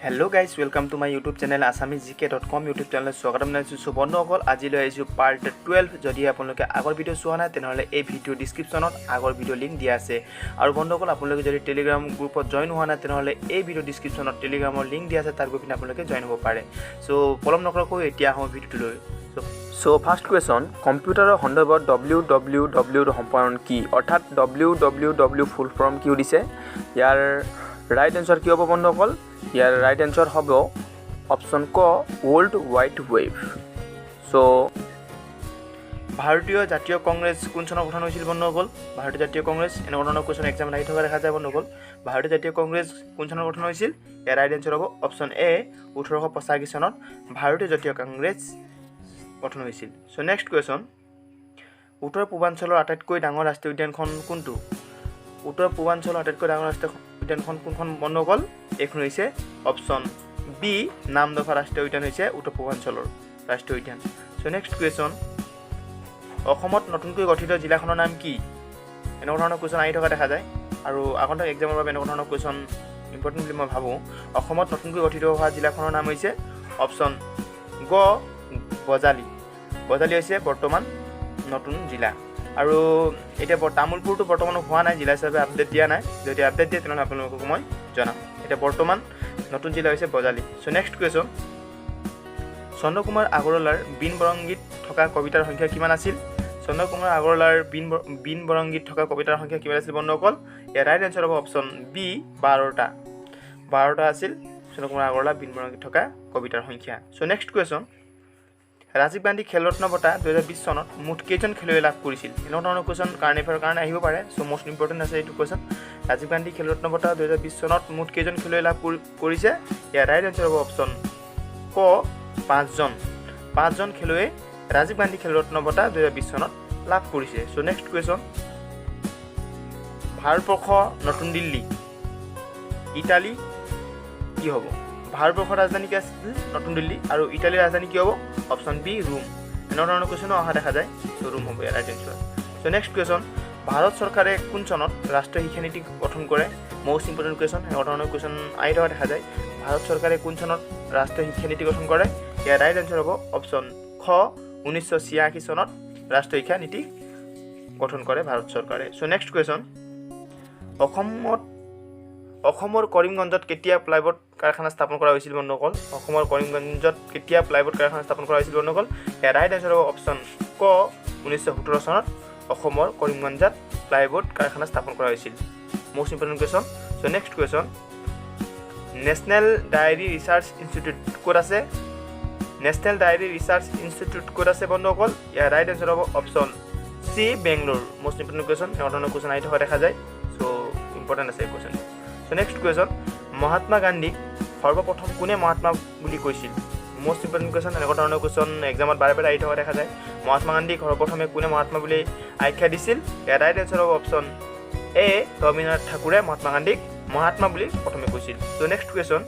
Hello guys, welcome to my YouTube channel assamese.com YouTube channel স্বাগতম জনাইছো বন্ধুসকল আজিলৈ আহিছো পাৰ্ট 12 যদি আপোনালোকে আগৰ ভিডিও চোৱা নাই তেনেহলে এই ভিডিও ডেসক্ৰিপচনত আগৰ ভিডিও লিংক দিয়া আছে আৰু বন্ধুসকল আপোনালোকে যদি টেলিগ্ৰাম গ্ৰুপত জয়েন হোৱা নাই তেনেহলে এই ভিডিও ডেসক্ৰিপচনত টেলিগ্ৰামৰ লিংক দিয়া আছে তাৰ গৈ পিনে আপোনালোকে জয়েন হ'ব পাৰে সো পলম নকৰাকৈ এতিয়া আহো ভিডিওলৈ সো ফাৰ্স্ট কোৱেশ্চন কম্পিউটাৰৰ সন্দৰ্ভত www ৰ সম্পূৰ্ণ কি অৰ্থাৎ www ফুল ফৰ্ম কি দিছে ইয়াৰ ৰাইট আনসাৰ কি হ'ব বন্ধুসকল ইয়াৰ ৰাইট আনসাৰ হ'ব অপচন ক ওয়াৰ্ল্ড ওয়াইড ওয়েব সো ভাৰতীয় জাতীয় কংগ্ৰেছ কোন চনত গঠন হৈছিল বন্ধুসকল ভাৰতীয় জাতীয় কংগ্ৰেছ এনেকুৱা ধৰণৰ কোৱেশ্চন এক্সাম আহি থকা দেখা যায় বন্ধুসকল ভাৰতীয় জাতীয় কংগ্ৰেছ কোন চনত গঠন হৈছিল ইয়াৰ ৰাইট আনসাৰ হ'ব অপচন এ 1885 চনত ভাৰতীয় জাতীয় কংগ্ৰেছ গঠন হৈছিল সো নেক্সট কোৱেশ্চন উত্তৰ পূৰ্বাঞ্চলৰ আটাইতকৈ ডাঙৰ ৰাষ্ট্ৰীয় উদ্যানখন কোনটো উত্তৰ পূৰ্বাঞ্চলৰ আটাইতকৈ ডাঙৰ ৰাষ্ট্ৰীয় উদ্যানখন কোনখন বন্ধুসকল এখন হৈছে অপচন বি নামদফা ৰাষ্ট্ৰীয় উদ্যান হৈছে উত্তৰ পূৰ্বাঞ্চলৰ ৰাষ্ট্ৰীয় উদ্যান সো নেক্সট কোৱেশ্চন অসমত নতুনকৈ গঠিত জিলাখনৰ নাম কি এনেকুৱা ধৰণৰ কোৱেশ্চন আহি থকা দেখা যায় আৰু আগন্তুক এক্সামৰ বাবে এনেকুৱা ধৰণৰ কোৱেশ্চন ইম্পৰ্টেণ্ট বুলি মই ভাবোঁ অসমত নতুনকৈ গঠিত হোৱা জিলাখনৰ নাম হৈছে অপচন গ বজালি বজালি হৈছে বৰ্তমান নতুন জিলা আৰু এটা তামুলপুৰটো বৰ্তমান হোৱা নাই জিলা হিচাপে আপডেট দিয়া নাই যদি আপডেট দিয়ে তেনেহ'লে আপোনালোকক মই জনাম এটা বৰ্তমান নতুন জিলা হৈছে Bajali so next question Chandra Kumar আগৰৱালাৰ বিন বৰংগীত থকা কবিতাৰ সংখ্যা কিমান আছিল চন্দ্ৰকুমাৰ আগৰৱালাৰ বিন বৰংগীত থকা কবিতাৰ সংখ্যা কিমান আছিল বন্ধুসকল ইয়াৰ ৰাইট আনসাৰ হ'ব অপচন বি 12টা আছিল চন্দ্ৰকুমাৰ আগৰৱালা বিন বৰংগীত থকা কবিতাৰ সংখ্যা so next question Rajiv Gandhi খেল ৰত্ন বঁটা 2020 চনত মুঠ কেইজন খেলুৱৈ লাভ কৰিছিল এনেকুৱা ধৰণৰ কোৱেশ্চন কাৰেণ্ট এফেয়াৰৰ কাৰণে আহিব পাৰে সো মোষ্ট ইম্পৰ্টেণ্ট আছে এইটো কোৱেশ্চন ৰাজীৱ গান্ধী খেল ৰত্ন বঁটা 2020 চনত মুঠ কেইজন খেলুৱৈ লাভ কৰিছে ইয়াৰ ৰাইট আনসাৰ হ'ব অপচন ক 5জন খেলুৱৈ ৰাজীৱ গান্ধী খেল ৰত্ন বঁটা 2020 চনত লাভ কৰিছে সো নেক্সট কোৱেশ্চন ভাৰতবৰ্ষ নতুন দিল্লী ইটালী কি হ'ব ভাৰতবৰ্ষৰ ৰাজধানী কি আছিল নতুন দিল্লী আৰু ইটালীৰ ৰাজধানী কি হ'ব অপচন বি ৰোম এনেকুৱা ধৰণৰ কোৱেশ্চনো অহা দেখা যায় সো ৰোম হ'ব ইয়াৰ right answer so next question Bharat চৰকাৰে কোন চনত ৰাষ্ট্ৰীয় শিক্ষা নীতি গঠন কৰে মোষ্ট ইম্পৰ্টেণ্ট কোৱেশ্চন এনেকুৱা ধৰণৰ কোৱেশ্চন আহি থকা দেখা যায় ভাৰত চৰকাৰে কোন চনত ৰাষ্ট্ৰীয় শিক্ষা নীতি গঠন কৰে ইয়াৰ ৰাইট আনসাৰ হ'ব অপচন খ 1986 চনত ৰাষ্ট্ৰীয় শিক্ষা নীতি গঠন কৰে ভাৰত চৰকাৰে সো নেক্সট কোৱেশ্চন অসমৰ কৰিমগঞ্জত কেতিয়া প্লাইবোৰ্ড কাৰখানা স্থাপন কৰা হৈছিল বন্ধুসকল অসমৰ কৰিমগঞ্জত কেতিয়া প্লাইবোৰ্ড কাৰখানা স্থাপন কৰা হৈছিল বন্ধুসকল ইয়াৰ ৰাইট আনসাৰ হ'ব অপচন ক 1917 চনত অসমৰ কৰিমগঞ্জত প্লাইবোৰ্ড কাৰখানা স্থাপন কৰা হৈছিল most important question so next question national diary research institute ক'ত আছে নেশ্যনেল ডায়েৰী ৰিচাৰ্চ ইনষ্টিটিউট ক'ত আছে বন্ধুসকল ইয়াৰ ৰাইট আনসাৰ হ'ব option C Bangalore most important question এনেকুৱা ধৰণৰ কোৱেশ্চন আহি থকা দেখা যায় সো ইম্পৰ্টেণ্ট আছে এই question so next question Mahatma গান্ধীক সৰ্বপ্ৰথম কোনে মহাত্মা বুলি কৈছিল মোষ্ট ইম্পৰ্টেণ্ট কোৱেশ্চন এনেকুৱা ধৰণৰ কোৱেশ্চন এক্সামত বাৰে বাৰে আহি থকা দেখা যায় মহাত্মা গান্ধীক সৰ্বপ্ৰথমে কোনে মহাত্মা বুলি আখ্যা দিছিল ইয়াৰ ৰাইট আনসাৰ হ'ব অপচন এ ৰবীন্দ্ৰনাথ ঠাকুৰে মহাত্মা গান্ধীক মহাত্মা বুলি প্ৰথমে কৈছিল সো নেক্সট কুৱেশ্যন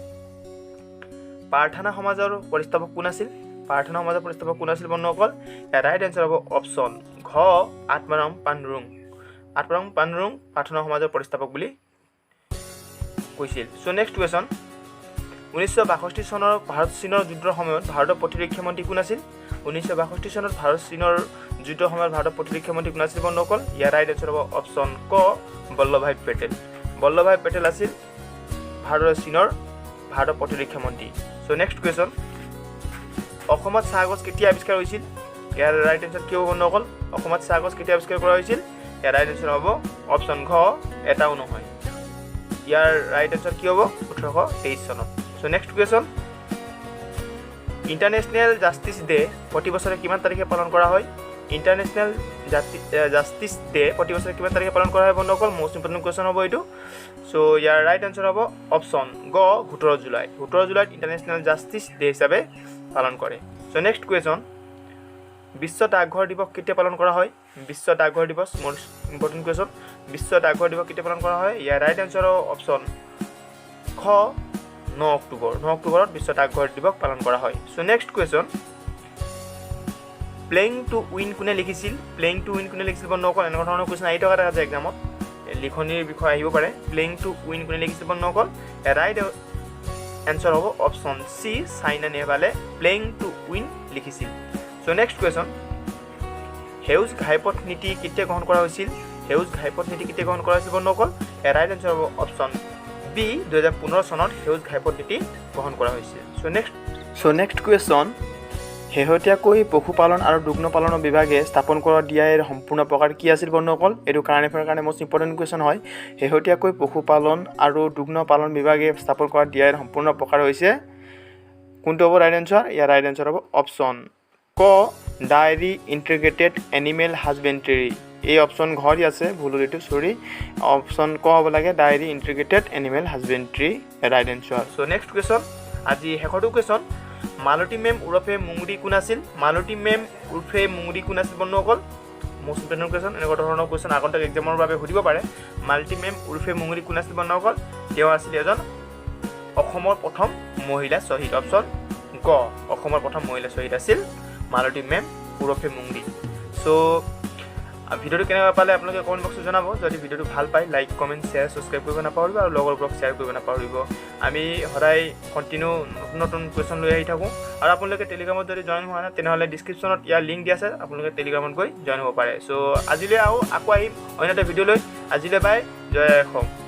প্ৰাৰ্থনা সমাজৰ প্ৰতিষ্ঠাপক কোন আছিল প্ৰাৰ্থনা সমাজৰ প্ৰতিষ্ঠাপক কোন আছিল বন্ধুসকল ইয়াৰ ৰাইট আনসাৰ হ'ব অপচন ঘ আত্মাৰাম পাণ্ডুৰং প্ৰাৰ্থনা সমাজৰ প্ৰতিষ্ঠাপক বুলি কৈছিল সো নেক্সট কুৱেশ্যন 1962 চনৰ ভাৰত চীনৰ যুদ্ধৰ সময়ত ভাৰতৰ প্ৰতিৰক্ষা মন্ত্ৰী কোন আছিল 1962 চনত ভাৰত চীনৰ যুদ্ধৰ সময়ত ভাৰতৰ প্ৰতিৰক্ষা মন্ত্ৰী কোন আছিল বন্ধুসকল ইয়াৰ ৰাইট আনসাৰ হ'ব অপচন ক বল্লভভাই পেটেল আছিল ভাৰতৰ প্ৰতিৰক্ষা মন্ত্ৰী সো নেক্সট কুৱেশ্যন অসমত চাহ গছ কেতিয়া আৱিষ্কাৰ হৈছিল ইয়াৰ ৰাইট আনসাৰ কি হ'ব বন্ধুসকল অসমত চাহ গছ কেতিয়া আৱিষ্কাৰ কৰা হৈছিল ইয়াৰ ৰাইট আনসাৰ হ'ব অপচন ঘ এটাও নহয় ইয়াৰ ৰাইট আনসাৰ কি হ'ব 1823 চনত so next question international justice day প্ৰতি বছৰে কিমান তাৰিখে পালন কৰা হয় ইণ্টাৰনেশ্যনেল জাষ্টিছ ডে প্ৰতি বছৰে কিমান তাৰিখে পালন কৰা হয় বন্ধুসকল মোষ্ট ইম্পৰ্টেণ্ট কুৱেশ্যন হ'ব এইটো সো ইয়াৰ ৰাইট আনসাৰ হ'ব অপচন গ 17 জুলাইত ইণ্টাৰনেশ্যনেল জাষ্টিছ ডে হিচাপে পালন কৰে সো নেক্সট কুৱেশ্যন বিশ্ব ডাকঘৰ দিৱস কেতিয়া পালন কৰা হয় বিশ্ব ডাকঘৰ দিৱস মোষ্ট ইম্পৰ্টেণ্ট কুৱেশ্যন বিশ্ব ডাকঘৰ দিৱস কেতিয়া পালন কৰা হয় ইয়াৰ ৰাইট আনসাৰ হ'ব অপচন খ 9 অক্টোবৰত বিশ্ব ডাকঘৰ দিৱস পালন কৰা হয় so next question playing to win কোনে লিখিছিল বন্ধুসকল এনেকুৱা ধৰণৰ কুৱেশ্যন আহি থকা দেখা যায় এক্সামত লিখনিৰ বিষয় আহিব পাৰে প্লেইং টু উইন কোনে লিখিছিল বন্ধুসকল ৰাইট এনচাৰ হ'ব অপশ্যন চি চাইনা নেহৱালে প্লেইং টু উইন লিখিছিল চ' নেক্সট কুৱেশ্যন সেউজ ঘাইপথ নীতি কেতিয়া গ্ৰহণ কৰা হৈছিল সেউজ ঘাইপথ নীতি কেতিয়া গ্ৰহণ কৰা হৈছিল বন্ধুসকল ৰাইট এনচাৰ হ'ব অপশ্যন বি 2015 চনত সেউজ ঘাইপথ নীতি গ্ৰহণ কৰা হৈছিল চ' নেক্সট কুৱেশ্যন শেহতীয়াকৈ পশুপালন আৰু দুগ্ধ পালনৰ বিভাগে স্থাপন কৰা ডিআইৰ সম্পূৰ্ণ প্ৰকাৰ কি আছিল বন্ধুসকল এইটো কাৰেণ্ট এফেয়াৰৰ কাৰণে মষ্ট ইম্পৰ্টেণ্ট কুৱেশ্যন হয় শেহতীয়াকৈ পশুপালন আৰু দুগ্ধ পালন বিভাগে স্থাপন কৰা ডিআইৰ সম্পূৰ্ণ প্ৰকাৰ হৈছে কোনটো হ'ব ৰাইট এনচাৰ ইয়াৰ ৰাইট এনচাৰ হ'ব অপশ্যন ক ডায়েৰী ইণ্টিগ্ৰেটেড এনিমেল হাজবেণ্ডেৰী এই অপশ্যন ঘৰ আছে ভুল এইটো সৰি অপশ্যন ক হ'ব লাগে dairy integrated animal husbandry right answer so' next question আজি শেষৰটো কুৱেশ্যন মালতী মেম উৰফে মুংৰি কোন আছিল মালতী মেম উৰফে মুংৰি কোন আছিল বন্ধুসকল মষ্ট ইম্পৰ্টেণ্ট কুৱেশ্যন এনেকুৱা ধৰণৰ কুৱেশ্যন আগন্তুক এক্সামৰ বাবে সুধিব পাৰে মালতী মেম উৰফে মুংৰি কোন আছিল বন্ধুসকল তেওঁ আছিল এজন অসমৰ প্ৰথম মহিলা শ্বহীদ অপশ্যন গ অসমৰ প্ৰথম মহিলা শ্বহীদ আছিল মালতী মেম উৰফে মুংৰি চ' ভিডিঅ'টো কেনেকুৱা পালে আপোনালোকে কমেণ্ট বক্সত জনাব যদি ভিডিঅ'টো ভাল পায় লাইক কমেণ্ট শ্বেয়াৰ ছাবস্ক্ৰাইব কৰিব নাপাহৰিব আৰু লগৰবোৰক শ্বেয়াৰ কৰিব নাপাহৰিব আমি সদায় কণ্টিনিউ নতুন নতুন কুৱেশ্যন লৈ আহি থাকোঁ আৰু আপোনালোকে টেলিগ্ৰামত যদি জইন হোৱা নাই তেনেহ'লে ডিছক্ৰিপশ্যনত ইয়াৰ লিংক দিয়া আছে আপোনালোকে টেলিগ্ৰামত গৈ জইন হ'ব পাৰে চ' আজিলৈ আকৌ আহিম অন্য এটা ভিডিঅ' লৈ আজিলৈ বাই জয় অসম